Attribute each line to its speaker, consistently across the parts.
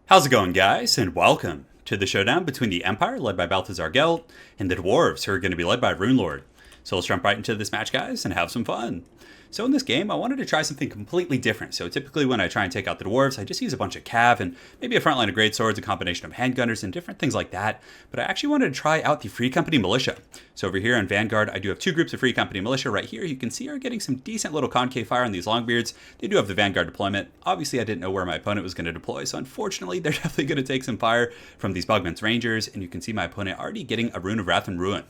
Speaker 1: How's it going, guys, and welcome to the showdown between the Empire, led by Balthazar GELT, and the Dwarves, who are going to be led by Runelord. So let's jump right into this match, guys, and have some fun. So in this game, I wanted to try something completely different. So typically when I try and take out the Dwarves, I just use a bunch of cav and maybe a front line of greatswords, a combination of handgunners, and different things like that. But I actually wanted to try out the Free Company Militia. So over here on Vanguard, I do have two groups of Free Company Militia right here. You can see are getting some decent little concave fire on these Longbeards. They do have the Vanguard deployment. Obviously, I didn't know where my opponent was going to deploy, so unfortunately, they're definitely going to take some fire from these Bugman's Rangers, and you can see my opponent already getting a Rune of Wrath and Ruin.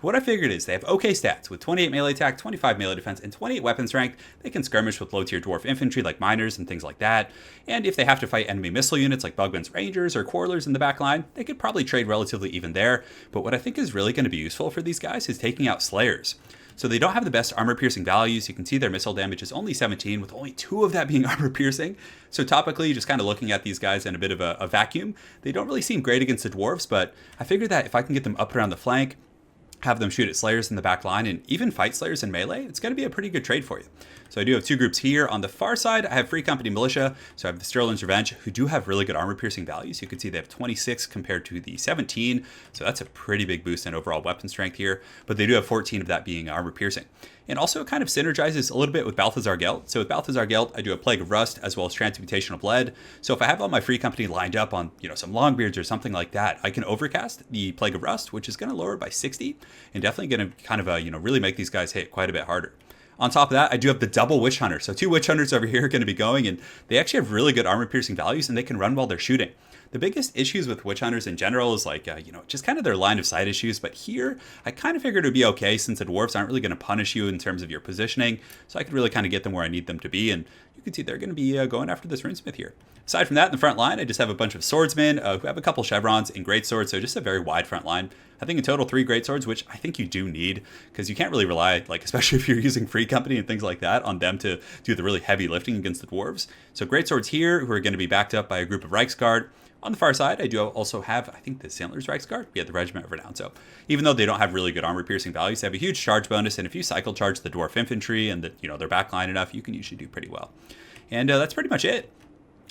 Speaker 1: What I figured is they have okay stats with 28 melee attack, 25 melee defense, and 28 weapon strength. They can skirmish with low tier dwarf infantry like miners and things like that. And if they have to fight enemy missile units like Bugman's Rangers or Quarrelers in the back line, they could probably trade relatively even there. But what I think is really going to be useful for these guys is taking out Slayers. So they don't have the best armor piercing values. You can see their missile damage is only 17, with only 2 of that being armor piercing. So topically, just kind of looking at these guys in a bit of a vacuum, they don't really seem great against the dwarves, but I figured that if I can get them up around the flank, have them shoot at Slayers in the back line, and even fight Slayers in melee, it's going to be a pretty good trade for you. So I do have two groups here. On the far side, I have Free Company Militia. So I have the Sterling's Revenge, who do have really good armor-piercing values. You can see they have 26 compared to the 17. So that's a pretty big boost in overall weapon strength here. But they do have 14 of that being armor-piercing. And also it kind of synergizes a little bit with Balthazar GELT. So with Balthazar GELT, I do a Plague of Rust as well as Transmutation of Lead. So if I have all my Free Company lined up on, some Longbeards or something like that, I can overcast the Plague of Rust, which is going to lower it by 60, and definitely going to kind of, really make these guys hit quite a bit harder. On top of that, I do have the double Witch Hunter. So 2 Witch Hunters over here are going to be going, and they actually have really good armor piercing values, and they can run while they're shooting. The biggest issues with Witch Hunters in general is just kind of their line of sight issues. But here, I kind of figured it would be okay since the Dwarves aren't really going to punish you in terms of your positioning. So I could really kind of get them where I need them to be. And you can see they're going to be going after this Runesmith here. Aside from that, in the front line, I just have a bunch of swordsmen who have a couple chevrons and greatswords. So just a very wide front line. I think in total 3 greatswords, which I think you do need, because you can't really rely, especially if you're using Free Company and things like that, on them to do the really heavy lifting against the Dwarves. So greatswords here, who are going to be backed up by a group of Reiksguard. On the far side, I do also have, I think, the Sandler's Reiksguard. Yeah, the Regiment of Renown. So even though they don't have really good armor-piercing values, they have a huge charge bonus, and if you cycle charge the Dwarf Infantry and they're backline enough, you can usually do pretty well. And that's pretty much it.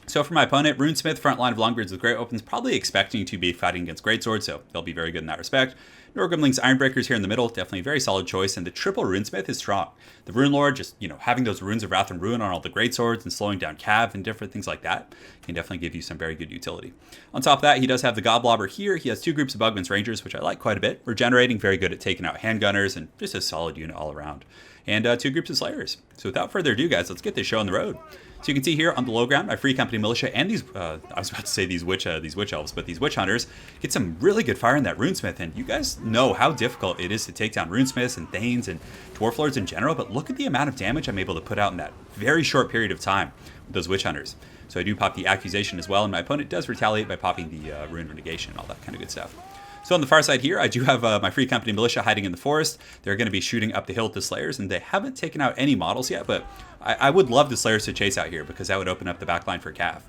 Speaker 1: So for my opponent, Runesmith, front line of Longbeards with great weapons, probably expecting to be fighting against Greatswords, so they'll be very good in that respect. Norgrimling's Ironbreakers here in the middle, definitely a very solid choice, and the triple Runesmith is strong. The Runelord, just, having those Runes of Wrath and Ruin on all the Greatswords and slowing down Cav and different things like that can definitely give you some very good utility. On top of that, he does have the Godblobber here. He has 2 groups of Bugman's Rangers, which I like quite a bit. Regenerating, very good at taking out handgunners, and just a solid unit all around. And 2 groups of Slayers. So without further ado, guys, let's get this show on the road. So you can see here on the low ground, my Free Company Militia and these, I was about to say these witch elves, but these Witch Hunters get some really good fire in that Runesmith. And you guys know how difficult it is to take down Runesmiths and Thanes and Dwarf Lords in general, but look at the amount of damage I'm able to put out in that very short period of time with those Witch Hunters. So I do pop the Accusation as well, and my opponent does retaliate by popping the Rune Renegation and all that kind of good stuff. So on the far side here, I do have my Free Company Militia hiding in the forest. They're going to be shooting up the hill at the Slayers, and they haven't taken out any models yet, but I would love the Slayers to chase out here because that would open up the backline for Cav.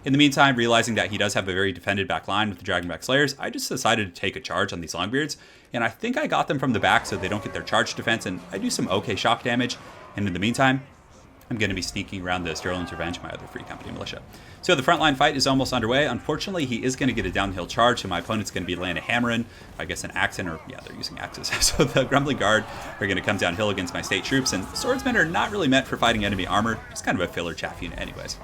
Speaker 1: In the meantime, realizing that he does have a very defended backline with the Dragonback Slayers, I just decided to take a charge on these Longbeards, and I think I got them from the back so they don't get their charge defense, and I do some okay shock damage, and in the meantime, I'm going to be sneaking around the Sterling's Revenge, my other Free Company Militia. So the frontline fight is almost underway. Unfortunately, he is going to get a downhill charge, so my opponent's going to be laying a hammer in, I guess an axe in, or yeah, they're using axes. So the Grumbling Guard are going to come downhill against my state troops, and swordsmen are not really meant for fighting enemy armor. It's kind of a filler chaff unit anyways.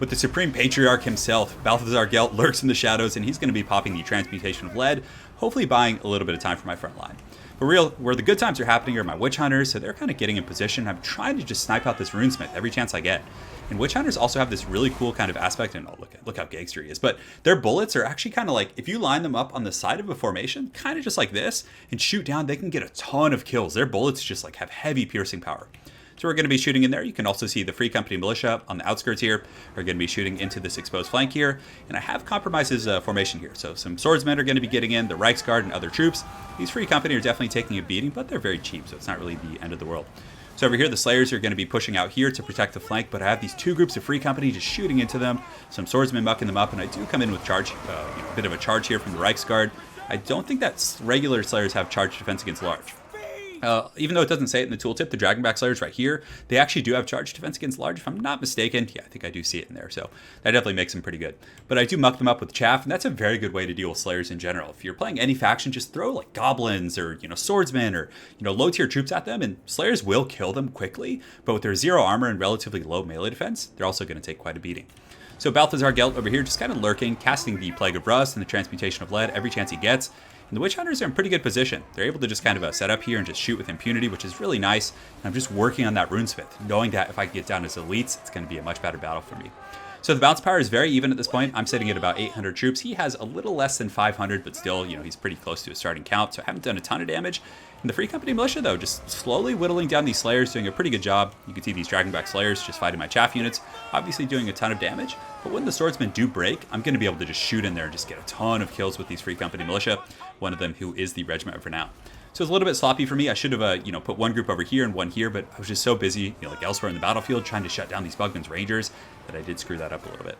Speaker 1: With the Supreme Patriarch himself, Balthazar GELT lurks in the shadows, and he's going to be popping the Transmutation of Lead, hopefully buying a little bit of time for my front line. But where the good times are happening are my Witch Hunters, so they're kind of getting in position. I'm trying to just snipe out this Runesmith every chance I get. And Witch Hunters also have this really cool kind of aspect, and oh, look how gangster he is. But their bullets are actually kind of like, if you line them up on the side of a formation, kind of just like this, and shoot down, they can get a ton of kills. Their bullets just have heavy piercing power. So we're going to be shooting in there. You can also see the Free Company Militia on the outskirts here are going to be shooting into this exposed flank here. And I have compromised his formation here. So some swordsmen are going to be getting in, the Reiksguard and other troops. These Free Company are definitely taking a beating, but they're very cheap, so it's not really the end of the world. So over here, the Slayers are going to be pushing out here to protect the flank, but I have these 2 groups of Free Company just shooting into them, some swordsmen mucking them up, and I do come in with charge, a bit of a charge here from the Reiksguard. I don't think that regular Slayers have charge defense against large. Even though it doesn't say it in the tooltip, the Dragonback Slayers right here, they actually do have charge defense against large, if I'm not mistaken. Yeah, I think I do see it in there, so that definitely makes them pretty good. But I do muck them up with chaff, and that's a very good way to deal with Slayers in general. If you're playing any faction, just throw like goblins or, swordsmen or, low tier troops at them, and Slayers will kill them quickly, but with their 0 armor and relatively low melee defense, they're also going to take quite a beating. So Balthazar Gelt over here just kind of lurking, casting the Plague of Rust and the Transmutation of Lead every chance he gets. And the Witch Hunters are in pretty good position. They're able to just kind of set up here and just shoot with impunity, which is really nice. And I'm just working on that Runesmith, knowing that if I get down as elites, it's going to be a much better battle for me. So the bounce power is very even at this point. I'm sitting at about 800 troops. He has a little less than 500, but still, he's pretty close to his starting count, so I haven't done a ton of damage. And the Free Company Militia, though, just slowly whittling down these Slayers, doing a pretty good job. You can see these Dragonback Slayers just fighting my chaff units, obviously doing a ton of damage. But when the Swordsmen do break, I'm going to be able to just shoot in there and just get a ton of kills with these Free Company Militia, one of them who is the Regiment of Renown. So it's a little bit sloppy for me. I should have, put one group over here and one here, but I was just so busy, like elsewhere in the battlefield, trying to shut down these Bugman's Rangers, that I did screw that up a little bit.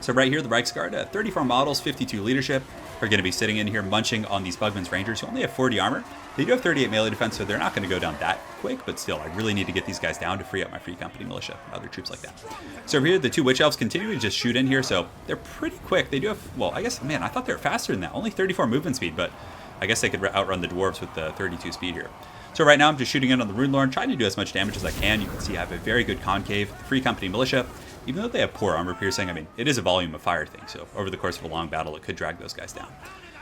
Speaker 1: So right here, the Reichsguard, 34 models, 52 leadership, are going to be sitting in here munching on these Bugman's Rangers who only have 40 armor. They do have 38 melee defense, so they're not going to go down that quick, but still, I really need to get these guys down to free up my Free Company Militia and other troops like that. So over here, the 2 Witch Elves continue to just shoot in here, so they're pretty quick. They do have, well, I guess, man, I thought they were faster than that. Only 34 movement speed, but I guess they could outrun the Dwarves with the 32 speed here. So right now, I'm just shooting in on the Rune Lord, trying to do as much damage as I can. You can see I have a very good concave. The Free Company Militia, even though they have poor armor piercing, I mean, it is a volume of fire thing, so over the course of a long battle, it could drag those guys down.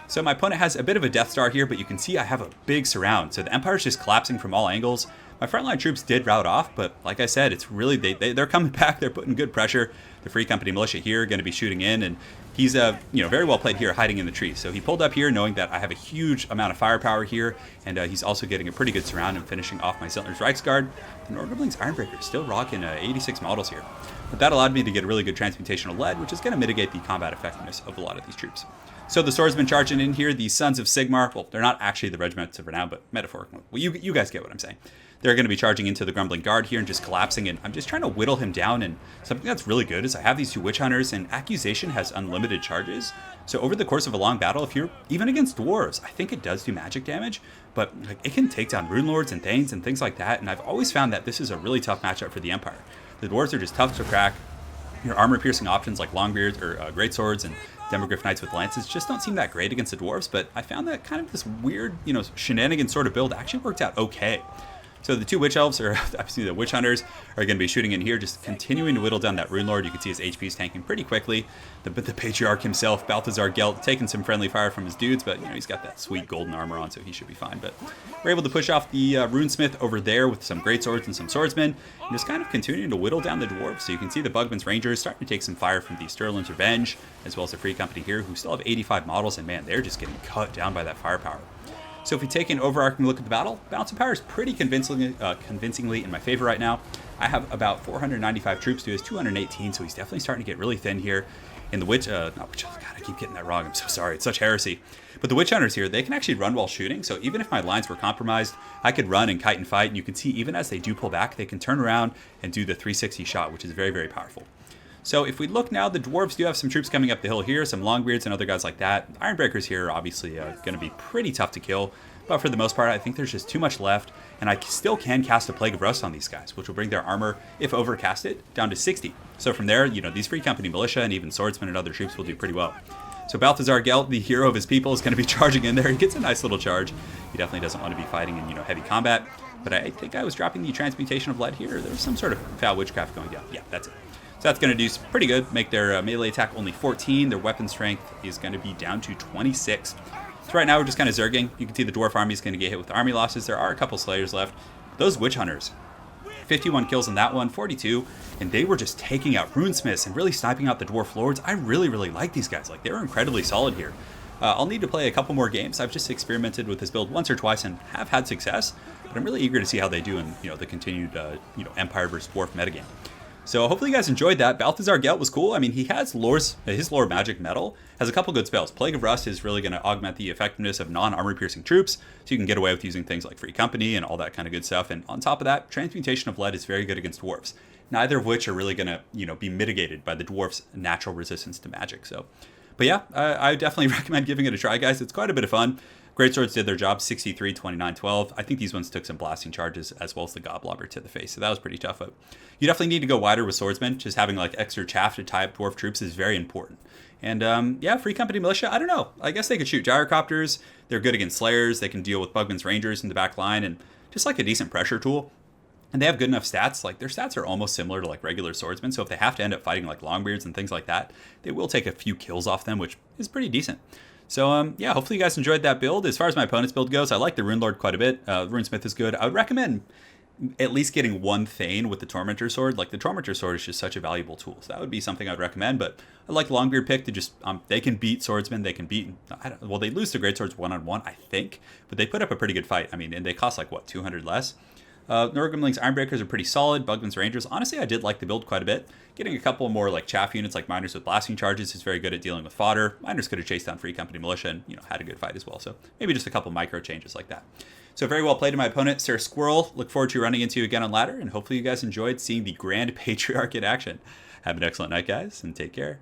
Speaker 1: So my opponent has a bit of a Death Star here, but you can see I have a big surround, so the Empire's just collapsing from all angles. My frontline troops did rout off, but like I said, it's really, they're coming back, they're putting good pressure. The Free Company Militia here are going to be shooting in, and he's very well played here, hiding in the tree. So he pulled up here knowing that I have a huge amount of firepower here, and he's also getting a pretty good surround and finishing off my Ziltner's Reichsguard. The Nordbling's Ironbreaker still rocking 86 models here. But that allowed me to get a really good Transmutation of Lead, which is going to mitigate the combat effectiveness of a lot of these troops. So the swordsmen charging in here, the Sons of Sigmar, well, they're not actually the Regiments of Renown, but metaphorically. Well, you guys get what I'm saying. They're going to be charging into the Grumbling Guard here and just collapsing, and I'm just trying to whittle him down. And something that's really good is I have these 2 Witch Hunters, and Accusation has unlimited charges. So over the course of a long battle, if you're even against Dwarves, I think it does do magic damage, but it can take down Rune Lords and Thanes and things like that. And I've always found that this is a really tough matchup for the Empire. The Dwarves are just tough to crack. Your armor-piercing options like Longbeards or Greatswords and Demogryph Knights with Lances just don't seem that great against the Dwarves, but I found that kind of this weird, shenanigan sort of build actually worked out okay. So the 2 Witch Elves, or obviously the Witch Hunters, are going to be shooting in here, just continuing to whittle down that Rune Lord. You can see his HP is tanking pretty quickly. The Patriarch himself, Balthazar Gelt, taking some friendly fire from his dudes, but he's got that sweet golden armor on, so he should be fine. But we're able to push off the Runesmith over there with some Greatswords and some Swordsmen, and just kind of continuing to whittle down the Dwarves. So you can see the Bugman's Rangers starting to take some fire from the Sterling's Revenge, as well as the Free Company here, who still have 85 models, and man, they're just getting cut down by that firepower. So if we take an overarching look at the battle, balance of power is pretty convincingly in my favor right now. I have about 495 troops to his 218, so he's definitely starting to get really thin here. And the God, I keep getting that wrong. I'm so sorry. It's such heresy. But the Witch Hunters here, they can actually run while shooting. So even if my lines were compromised, I could run and kite and fight. And you can see even as they do pull back, they can turn around and do the 360 shot, which is very, very powerful. So if we look now, the Dwarves do have some troops coming up the hill here, some Longbeards and other guys like that. Ironbreakers here are obviously going to be pretty tough to kill, but for the most part, I think there's just too much left, and I still can cast a Plague of Rust on these guys, which will bring their armor, if overcasted, down to 60. So from there, these Free Company Militia and even Swordsmen and other troops will do pretty well. So Balthazar Gelt, the hero of his people, is going to be charging in there. He gets a nice little charge. He definitely doesn't want to be fighting in heavy combat, but I think I was dropping the Transmutation of Lead here. There was some sort of foul witchcraft going down. Yeah, that's it. So that's going to do pretty good, make their melee attack only 14. Their weapon strength is going to be down to 26. So right now we're just kind of zerging. You can see the Dwarf army is going to get hit with army losses. There are a couple Slayers left. Those Witch Hunters, 51 kills on that one, 42, and they were just taking out Runesmiths and really sniping out the Dwarf Lords. I really, really like these guys. They were incredibly solid here. I'll need to play a couple more games. I've just experimented with this build once or twice and have had success, but I'm really eager to see how they do in the continued Empire versus Dwarf metagame. So hopefully you guys enjoyed that. Balthazar Gelt was cool. I mean, he has his lore magic metal has a couple good spells. Plague of Rust is really going to augment the effectiveness of non-armor piercing troops, so you can get away with using things like Free Company and all that kind of good stuff. And on top of that, Transmutation of Lead is very good against Dwarves, neither of which are really going to be mitigated by the Dwarves' natural resistance to magic. So, but yeah, I definitely recommend giving it a try, guys. It's quite a bit of fun. Greatswords did their job, 63, 29, 12. I think these ones took some blasting charges as well as the Goblobber to the face, so that was pretty tough. But you definitely need to go wider with swordsmen. Just having like extra chaff to tie up dwarf troops is very important. And yeah, Free Company Militia, I don't know. I guess they could shoot gyrocopters. They're good against slayers. They can deal with Bugman's Rangers in the back line and just like a decent pressure tool. And they have good enough stats. Like their stats are almost similar to like regular swordsmen. So if they have to end up fighting like Longbeards and things like that, they will take a few kills off them, which is pretty decent. So yeah, hopefully you guys enjoyed that build. As far as my opponent's build goes, I like the Rune Lord quite a bit. Runesmith is good. I would recommend at least getting one Thane with the Tormentor Sword. Like the Tormentor Sword is just such a valuable tool. So that would be something I'd recommend. But I like Longbeard pick to just, they can beat swordsmen. They can beat, well, they lose to Greatswords one-on-one, I think. But they put up a pretty good fight. I mean, and they cost like, what, 200 less? Norgrimling's Ironbreakers are pretty solid. Bugman's Rangers, honestly, I did like the build quite a bit. Getting a couple more like chaff units like Miners with blasting charges is very good at dealing with fodder. Miners could have chased down Free Company Militia and, had a good fight as well. So maybe just a couple micro changes like that. So very well played to my opponent, Sarah Squirrel. Look forward to running into you again on ladder, and hopefully you guys enjoyed seeing the Grand Patriarch in action. Have an excellent night, guys, and take care.